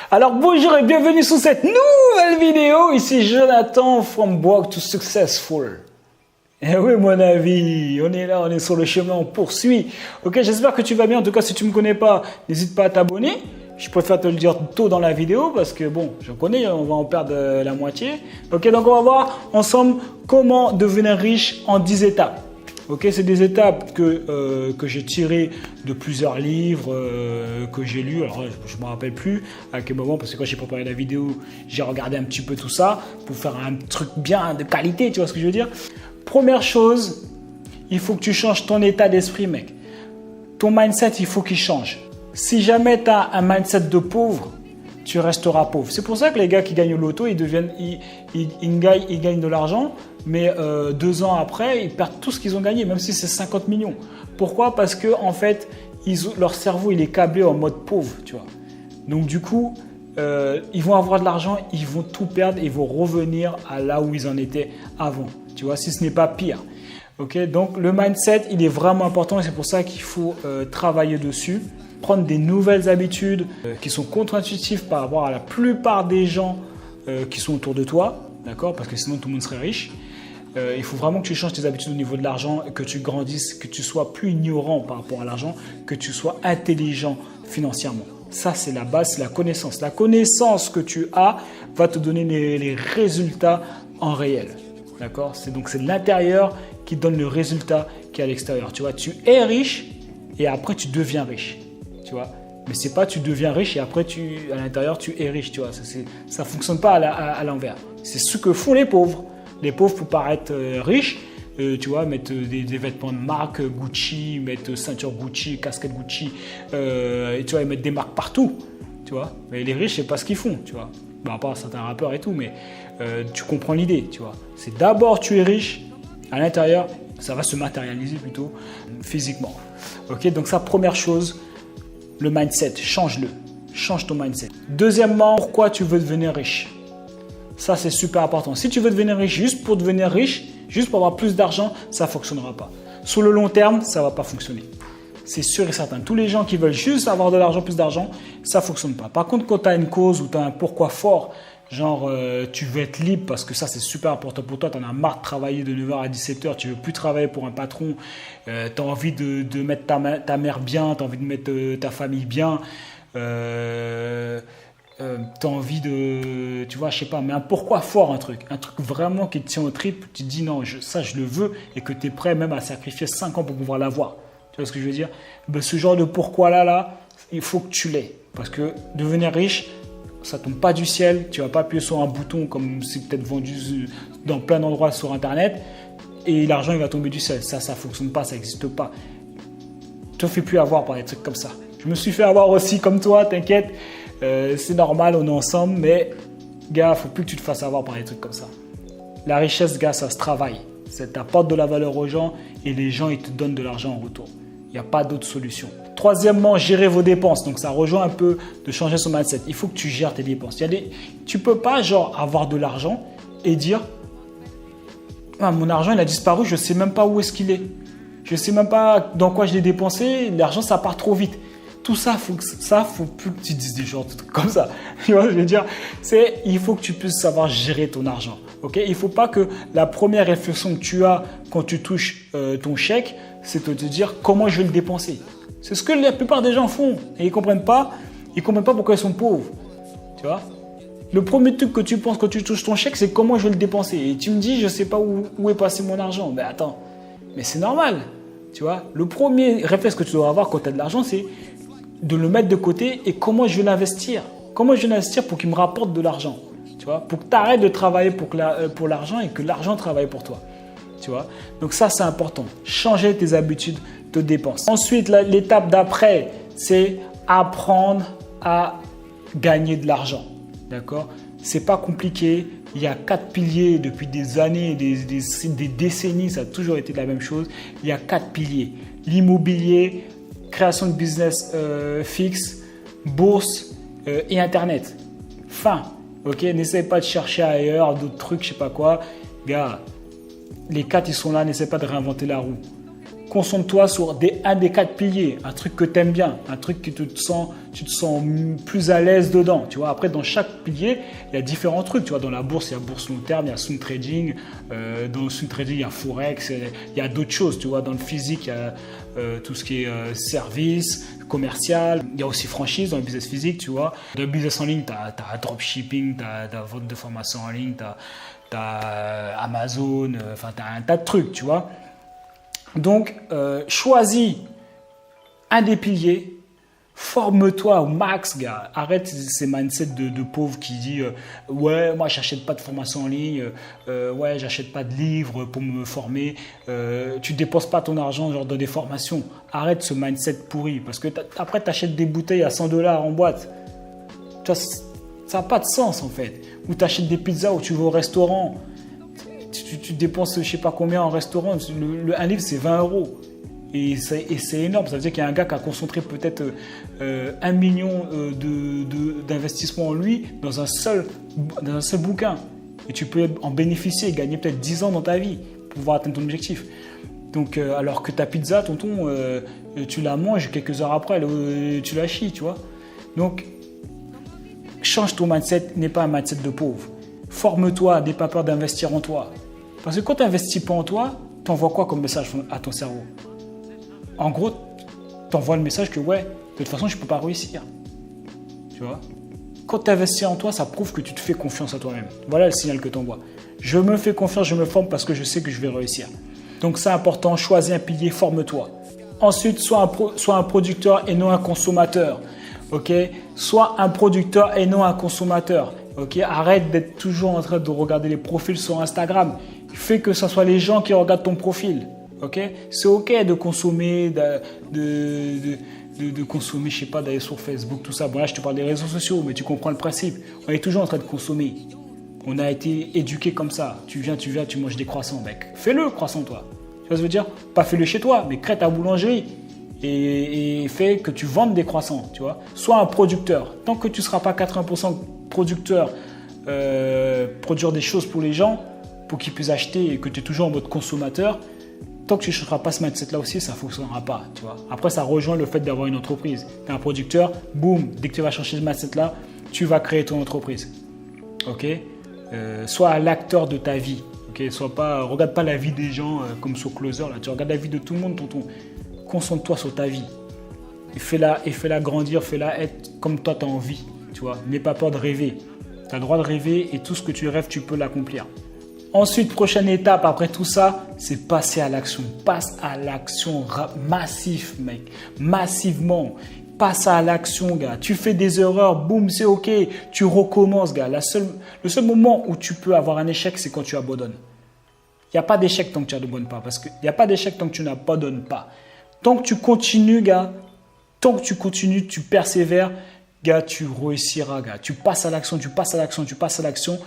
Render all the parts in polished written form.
Alors bonjour et bienvenue sur cette nouvelle vidéo. Ici Jonathan from Broke to Successful. Eh oui mon ami, on est là, on est sur le chemin, on poursuit. Ok, j'espère que tu vas bien. En tout cas, si tu ne me connais pas, n'hésite pas à t'abonner. Je préfère te le dire tôt dans la vidéo parce que bon, je connais, on va en perdre la moitié. Ok, donc on va voir ensemble comment devenir riche en 10 étapes. Ok, c'est des étapes que j'ai tirées de plusieurs livres que j'ai lus. Alors, je ne me rappelle plus à quel moment, parce que quand j'ai préparé la vidéo, j'ai regardé un petit peu tout ça pour faire un truc bien de qualité, tu vois ce que je veux dire? Première chose, il faut que tu changes ton état d'esprit, mec. Ton mindset, il faut qu'il change. Si jamais tu as un mindset de pauvre, tu resteras pauvre. C'est pour ça que les gars qui gagnent au loto, ils gagnent de l'argent, mais 2 ans après, ils perdent tout ce qu'ils ont gagné, même si c'est 50 millions. Pourquoi? Parce que en fait, leur cerveau il est câblé en mode pauvre, tu vois. Donc du coup, ils vont avoir de l'argent, ils vont tout perdre, ils vont revenir à là où ils en étaient avant, tu vois, si ce n'est pas pire. Ok, donc le mindset, il est vraiment important et c'est pour ça qu'il faut travailler dessus. Prendre des nouvelles habitudes qui sont contre-intuitives par rapport à la plupart des gens qui sont autour de toi, d'accord? Parce que sinon tout le monde serait riche. Il faut vraiment que tu changes tes habitudes au niveau de l'argent, que tu grandisses, que tu sois plus ignorant par rapport à l'argent, que tu sois intelligent financièrement. Ça, c'est la base, c'est la connaissance. La connaissance que tu as va te donner les résultats en réel, d'accord? C'est l'intérieur qui donne le résultat qui est à l'extérieur. Tu vois, tu es riche et après tu deviens riche. Tu vois, mais c'est pas tu deviens riche et après à l'intérieur tu es riche, tu vois, ça fonctionne pas à l'envers. C'est ce que font les pauvres. Les pauvres pour paraître riches, tu vois, mettre des vêtements de marque Gucci, mettre ceinture Gucci, casquette Gucci, et tu vois, ils mettent des marques partout, tu vois. Mais les riches, c'est pas ce qu'ils font, tu vois. Bon, à part certains rappeurs et tout, mais tu comprends l'idée, tu vois. C'est d'abord tu es riche, à l'intérieur, ça va se matérialiser plutôt physiquement. Ok, donc ça, première chose. Le mindset, change-le. Change ton mindset. Deuxièmement, pourquoi tu veux devenir riche? Ça, c'est super important. Si tu veux devenir riche juste pour devenir riche, juste pour avoir plus d'argent, ça ne fonctionnera pas. Sur le long terme, ça ne va pas fonctionner. C'est sûr et certain. Tous les gens qui veulent juste avoir de l'argent, plus d'argent, ça ne fonctionne pas. Par contre, quand tu as une cause ou tu as un pourquoi fort, genre tu veux être libre parce que ça c'est super important pour toi, tu en as marre de travailler de 9h à 17h, tu veux plus travailler pour un patron, tu as envie de mettre ta mère bien, tu as envie de mettre ta famille bien, tu as envie de, tu vois, je sais pas, mais un pourquoi fort, un truc vraiment qui te tient au trip, tu te dis non, ça je le veux et que tu es prêt même à sacrifier 5 ans pour pouvoir l'avoir. Tu vois ce que je veux dire? Ben, ce genre de pourquoi là, il faut que tu l'aies parce que devenir riche, ça ne tombe pas du ciel, tu ne vas pas appuyer sur un bouton comme c'est peut-être vendu dans plein d'endroits sur Internet et l'argent il va tomber du ciel. Ça ne fonctionne pas, ça n'existe pas. Ne te fais plus avoir par des trucs comme ça. Je me suis fait avoir aussi comme toi, t'inquiète, c'est normal, on est ensemble, mais gars, il ne faut plus que tu te fasses avoir par des trucs comme ça. La richesse, gars, ça se travaille. Ça t'apporte de la valeur aux gens et les gens ils te donnent de l'argent en retour. Il n'y a pas d'autre solution. Troisièmement, gérer vos dépenses. Donc, ça rejoint un peu de changer son mindset. Il faut que tu gères tes dépenses. Tu ne peux pas genre avoir de l'argent et dire ah, mon argent il a disparu, je ne sais même pas où est-ce qu'il est. Je ne sais même pas dans quoi je l'ai dépensé. L'argent, ça part trop vite. Tout ça, faut plus que tu dises des choses comme ça. Tu vois ce que je veux dire? Il faut que tu puisses savoir gérer ton argent. Okay? Il ne faut pas que la première réflexion que tu as quand tu touches ton chèque, c'est de te dire comment je vais le dépenser. C'est ce que la plupart des gens font et ils ne comprennent pas pourquoi ils sont pauvres. Tu vois? Le premier truc que tu penses quand tu touches ton chèque, c'est comment je vais le dépenser. Et tu me dis, je ne sais pas où est passé mon argent. Mais attends, mais c'est normal. Tu vois? Le premier réflexe que tu dois avoir quand tu as de l'argent, c'est de le mettre de côté et comment je vais l'investir. Comment je vais l'investir pour qu'il me rapporte de l'argent. Tu vois? Pour que tu arrêtes de travailler pour l'argent et que l'argent travaille pour toi. Tu vois? Donc ça, c'est important. Changer tes habitudes de dépenses. Ensuite, l'étape d'après, c'est apprendre à gagner de l'argent. D'accord? C'est pas compliqué. Il y a 4 piliers depuis des années, des décennies, ça a toujours été la même chose. Il y a 4 piliers. L'immobilier, création de business fixe, bourse et Internet. Fin. Ok? N'essaie pas de chercher ailleurs d'autres trucs, je sais pas quoi. Gars, les 4, ils sont là. N'essaie pas de réinventer la roue. Concentre-toi sur un des 4 piliers, un truc que tu aimes bien, un truc que tu te sens plus à l'aise dedans. Tu vois, après, dans chaque pilier, il y a différents trucs. Tu vois, dans la bourse, il y a bourse long terme, il y a swing trading. Dans le swing trading, il y a forex, il y a d'autres choses. Tu vois, dans le physique, il y a tout ce qui est service, commercial. Il y a aussi franchise dans le business physique, tu vois. Dans le business en ligne, tu as dropshipping, tu as vente de formation en ligne, tu as Amazon, enfin, tu as un tas de trucs, tu vois. Donc, choisis un des piliers, forme-toi au max, gars. Arrête ces mindsets de pauvres qui disent ouais, moi, j'achète pas de formation en ligne, ouais, j'achète pas de livres pour me former. Tu dépenses pas ton argent genre, dans des formations. Arrête ce mindset pourri parce que après, tu achètes des bouteilles à 100 $ en boîte. Tu vois, ça n'a pas de sens en fait. Ou tu achètes des pizzas ou tu vas au restaurant. Tu dépenses je ne sais pas combien en restaurant. Un livre, c'est 20 €. Et c'est énorme. Ça veut dire qu'il y a un gars qui a concentré peut-être 1 million d'investissement en lui dans un seul bouquin. Et tu peux en bénéficier et gagner peut-être 10 ans dans ta vie pour pouvoir atteindre ton objectif. Donc, alors que ta pizza, tonton, tu la manges quelques heures après, tu la chies, tu vois. Donc, change ton mindset, n'est pas un mindset de pauvre. Forme-toi, n'aie pas peur d'investir en toi. Parce que quand tu n'investis pas en toi, tu envoies quoi comme message à ton cerveau? En gros, tu envoies le message que ouais, de toute façon, je ne peux pas réussir. Tu vois? Quand tu investis en toi, ça prouve que tu te fais confiance à toi-même. Voilà le signal que tu envoies. Je me fais confiance, je me forme parce que je sais que je vais réussir. Donc c'est important, choisis un pilier, forme-toi. Ensuite, sois un producteur et non un consommateur. Ok? Sois un producteur et non un consommateur. Ok? Arrête d'être toujours en train de regarder les profils sur Instagram. Fais que ce soit les gens qui regardent ton profil. Ok? C'est ok de consommer, de consommer, je sais pas, d'aller sur Facebook, tout ça. Bon là, je te parle des réseaux sociaux, mais tu comprends le principe. On est toujours en train de consommer. On a été éduqué comme ça. Tu viens, tu manges des croissants, mec. Fais-le, croissant, toi. Tu vois ce que je veux dire? Pas fais-le chez toi, mais crée ta boulangerie. Et fais que tu vendes des croissants, tu vois. Sois un producteur. Tant que tu ne seras pas 80% producteur, produire des choses pour les gens, pour qu'ils puissent acheter et que tu es toujours en mode consommateur, tant que tu ne changeras pas ce mindset-là aussi, ça ne fonctionnera pas, tu vois. Après, ça rejoint le fait d'avoir une entreprise. Tu es un producteur, boum, dès que tu vas changer ce mindset-là, tu vas créer ton entreprise. Ok? Sois l'acteur de ta vie. Ok? Regarde pas la vie des gens comme sur Closer, là. Tu regardes la vie de tout le monde, tonton. Concentre-toi sur ta vie. Et fais-la grandir, fais-la être comme toi tu as envie. Tu vois, n'aie pas peur de rêver. Tu as le droit de rêver et tout ce que tu rêves, tu peux l'accomplir. Ensuite, prochaine étape après tout ça, c'est passer à l'action. Passe à l'action massif, mec. Massivement. Passe à l'action, gars. Tu fais des erreurs, boum, c'est ok. Tu recommences, gars. Le seul moment où tu peux avoir un échec, c'est quand tu abandonnes. Il n'y a pas d'échec tant que tu n'abandonnes pas. Parce qu'il n'y a pas d'échec tant que tu n'abandonnes pas. Tant que tu continues, gars, tant que tu continues, tu persévères, gars, tu réussiras, gars. Tu passes à l'action, tu passes à l'action, tu passes à l'action.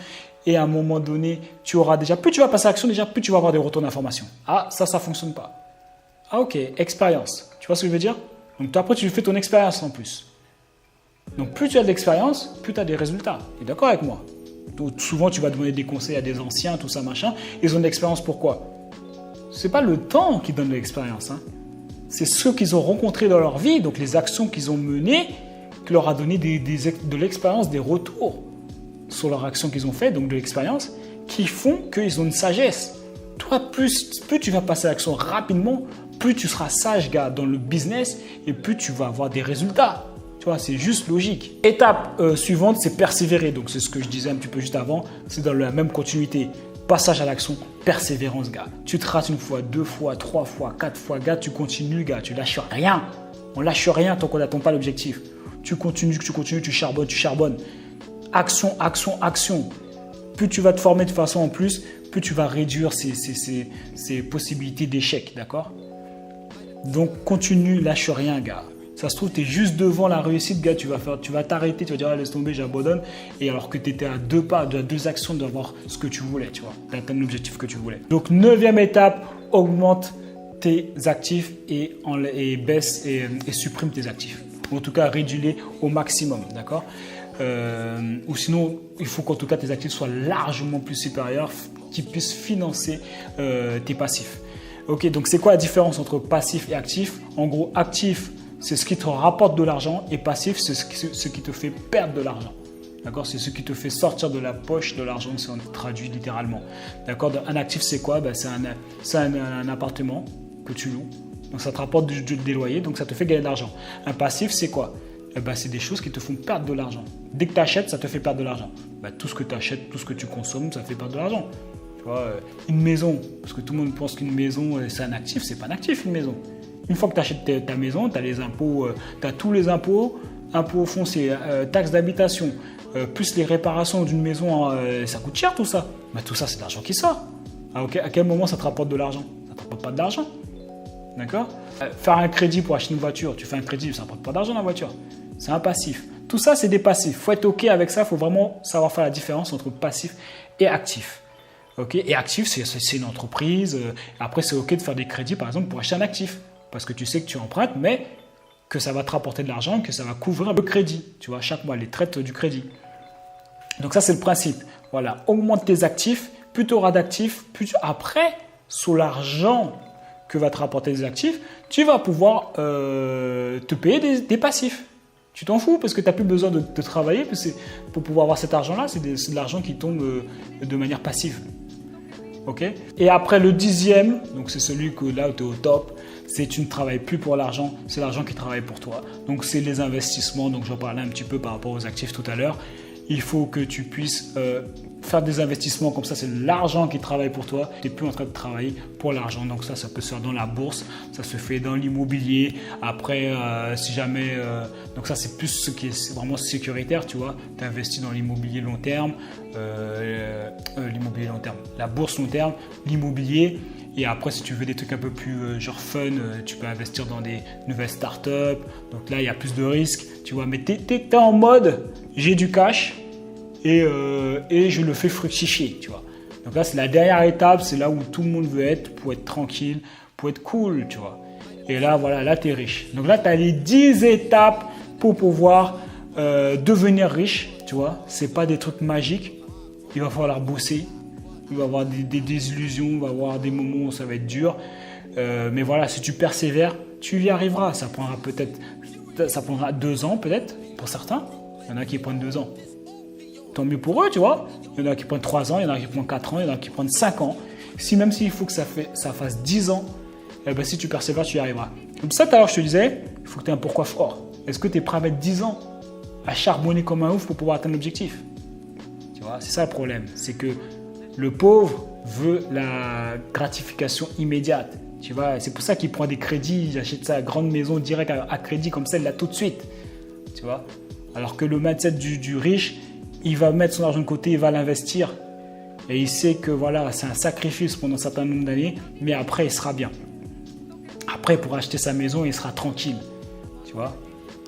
Et à un moment donné, tu auras déjà, plus tu vas passer à l'action, déjà, plus tu vas avoir des retours d'informations. Ah, ça ne fonctionne pas. Ah, ok, expérience. Tu vois ce que je veux dire? Donc, toi, après, tu fais ton expérience en plus. Donc, plus tu as de l'expérience, plus tu as des résultats. Tu es d'accord avec moi? Donc, souvent, tu vas demander des conseils à des anciens, tout ça, machin. Ils ont de l'expérience, pourquoi? Ce n'est pas le temps qui donne de l'expérience, hein. C'est ceux qu'ils ont rencontrés dans leur vie, donc les actions qu'ils ont menées, qui leur a donné de l'expérience, des retours sur leurs actions qu'ils ont faites, donc de l'expérience, qui font qu'ils ont une sagesse. Toi, plus tu vas passer à l'action rapidement, plus tu seras sage, gars, dans le business, et plus tu vas avoir des résultats. Tu vois, c'est juste logique. Étape suivante, c'est persévérer. Donc, c'est ce que je disais un petit peu juste avant, c'est dans la même continuité. Passage à l'action, persévérance, gars. Tu te rates une fois, 2 fois, 3 fois, 4 fois, gars, tu continues, gars, tu lâches rien. On lâche rien tant qu'on n'atteint pas l'objectif. Tu continues, tu charbonnes. Action, action, action. Plus tu vas te former de façon en plus, plus tu vas réduire ces possibilités d'échec, d'accord? Donc, continue, lâche rien, gars. Ça se trouve, tu es juste devant la réussite, gars, tu vas t'arrêter, tu vas dire, ah, laisse tomber, j'abandonne. Et alors que tu étais à 2 pas, à 2 actions d'avoir ce que tu voulais, tu vois, d'atteindre l'objectif que tu voulais. Donc, 9e étape, augmente tes actifs et baisse et supprime tes actifs. En tout cas, réduis-les au maximum, d'accord? Ou sinon, il faut qu'en tout cas, tes actifs soient largement plus supérieurs, qui puissent financer tes passifs. Ok, donc c'est quoi la différence entre passif et actif? En gros, actif, c'est ce qui te rapporte de l'argent et passif, c'est ce qui te fait perdre de l'argent. D'accord? C'est ce qui te fait sortir de la poche de l'argent si on traduit littéralement. D'accord? Un actif, c'est quoi? Ben, c'est un appartement que tu loues. Donc ça te rapporte des loyers, donc ça te fait gagner de l'argent. Un passif, c'est quoi? Ben, c'est des choses qui te font perdre de l'argent. Dès que tu achètes, ça te fait perdre de l'argent. Ben, tout ce que tu achètes, tout ce que tu consommes, ça fait perdre de l'argent. Tu vois, une maison, parce que tout le monde pense qu'une maison, c'est un actif, c'est pas un actif une maison. Une fois que tu achètes ta maison, tu as les impôts, tu as tous les impôts, impôts fonciers, taxes d'habitation, plus les réparations d'une maison, ça coûte cher tout ça. Ben, tout ça, c'est de l'argent qui sort. Ah, okay. À quel moment ça te rapporte de l'argent? Ça ne te rapporte pas de l'argent. D'accord? Faire un crédit pour acheter une voiture, tu fais un crédit, ça ne rapporte pas d'argent la voiture. C'est un passif. Tout ça, c'est des passifs. Il faut être OK avec ça. Il faut vraiment savoir faire la différence entre passif et actif. Okay? Et actif, c'est une entreprise. Après, c'est OK de faire des crédits, par exemple, pour acheter un actif. Parce que tu sais que tu empruntes, mais que ça va te rapporter de l'argent, que ça va couvrir le crédit. Tu vois, chaque mois, les traites du crédit. Donc ça, c'est le principe. Voilà, augmente tes actifs. Plus tu auras d'actifs, plus après, sous l'argent que va te rapporter des actifs, tu vas pouvoir te payer des passifs. Tu t'en fous parce que tu n'as plus besoin de travailler pour pouvoir avoir cet argent-là. C'est de l'argent qui tombe de manière passive. Okay? Et après le 10e, donc c'est celui que là où tu es au top, c'est tu ne travailles plus pour l'argent, c'est l'argent qui travaille pour toi. Donc c'est les investissements, donc j'en parlais un petit peu par rapport aux actifs tout à l'heure. Il faut que tu puisses faire des investissements comme ça, c'est l'argent qui travaille pour toi. Tu n'es plus en train de travailler pour l'argent. Donc ça peut se faire dans la bourse, ça se fait dans l'immobilier. Après, si jamais... donc ça, c'est plus ce qui est vraiment sécuritaire, tu vois. Tu investis dans l'immobilier long terme, l'immobilier long terme, la bourse long terme, l'immobilier. Et après, si tu veux des trucs un peu plus genre fun, tu peux investir dans des nouvelles startups. Donc là, il y a plus de risques, tu vois. Mais tu es en mode, j'ai du cash et je le fais fructifier, tu vois. Donc là, c'est la dernière étape, c'est là où tout le monde veut être pour être tranquille, pour être cool, tu vois. Et là, voilà, là, tu es riche. Donc là, tu as les 10 étapes pour pouvoir devenir riche, tu vois. Ce n'est pas des trucs magiques. Il va falloir bosser. Il va y avoir des désillusions, il va y avoir des moments où ça va être dur. Mais voilà, si tu persévères, tu y arriveras. Ça prendra 2 ans peut-être pour certains. Il y en a qui prennent 2 ans. Tant mieux pour eux, tu vois. Il y en a qui prennent 3 ans, il y en a qui prennent 4 ans, il y en a qui prennent 5 ans. Même s'il faut que ça fasse 10 ans, eh ben, si tu persévères, tu y arriveras. Comme ça, tout à l'heure, je te disais, il faut que tu aies un pourquoi fort. Est-ce que tu es prêt à mettre 10 ans à charbonner comme un ouf pour pouvoir atteindre l'objectif? Tu vois, c'est ça le problème. C'est que le pauvre veut la gratification immédiate. Tu vois, c'est pour ça qu'il prend des crédits, il achète sa grande maison direct à crédit comme ça, il l'a tout de suite. Tu vois, alors que le mindset du riche, il va mettre son argent de côté, il va l'investir. Et il sait que voilà, c'est un sacrifice pendant un certain nombre d'années, mais après, il sera bien. Après, pour acheter sa maison, il sera tranquille. Tu vois,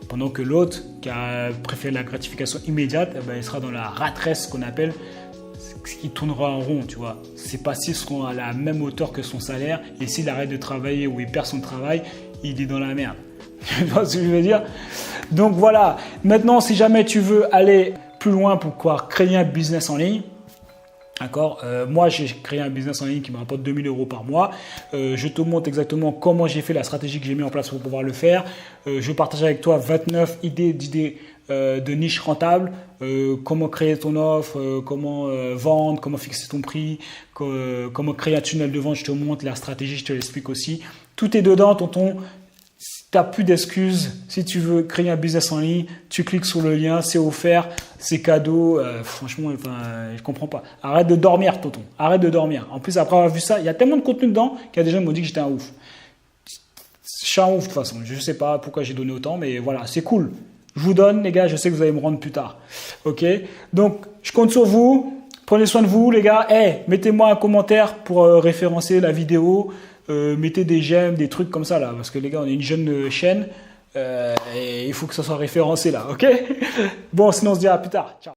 pendant que l'autre, qui a préféré la gratification immédiate, eh ben, il sera dans la rat race qu'on appelle, qui tournera en rond, tu vois. Ses passifs seront à la même hauteur que son salaire, et s'il arrête de travailler ou il perd son travail, il est dans la merde. Tu vois ce que je veux dire? Donc voilà, maintenant si jamais tu veux aller plus loin pour pouvoir créer un business en ligne, d'accord, moi j'ai créé un business en ligne qui me rapporte 2 000 € par mois. Je te montre exactement comment j'ai fait la stratégie que j'ai mis en place pour pouvoir le faire. Je partage avec toi 29 idées de niche rentable, comment créer ton offre, comment vendre, comment fixer ton prix, comment créer un tunnel de vente, je te montre la stratégie, je te l'explique aussi. Tout est dedans, tonton. Tu n'as plus d'excuses. Si tu veux créer un business en ligne, tu cliques sur le lien, c'est offert, c'est cadeau. Franchement, je ne comprends pas. Arrête de dormir, tonton. Arrête de dormir. En plus, après avoir vu ça, il y a tellement de contenu dedans qu'il y a des gens qui m'ont dit que j'étais un ouf. Je suis un ouf de toute façon. Je ne sais pas pourquoi j'ai donné autant, mais voilà, c'est cool. Je vous donne, les gars, je sais que vous allez me rendre plus tard. Ok? Donc, je compte sur vous. Prenez soin de vous, les gars. Mettez-moi un commentaire pour référencer la vidéo. Mettez des j'aime, des trucs comme ça là, parce que les gars, on est une jeune chaîne et il faut que ça soit référencé là, ok? Bon, sinon on se dit à plus tard. Ciao.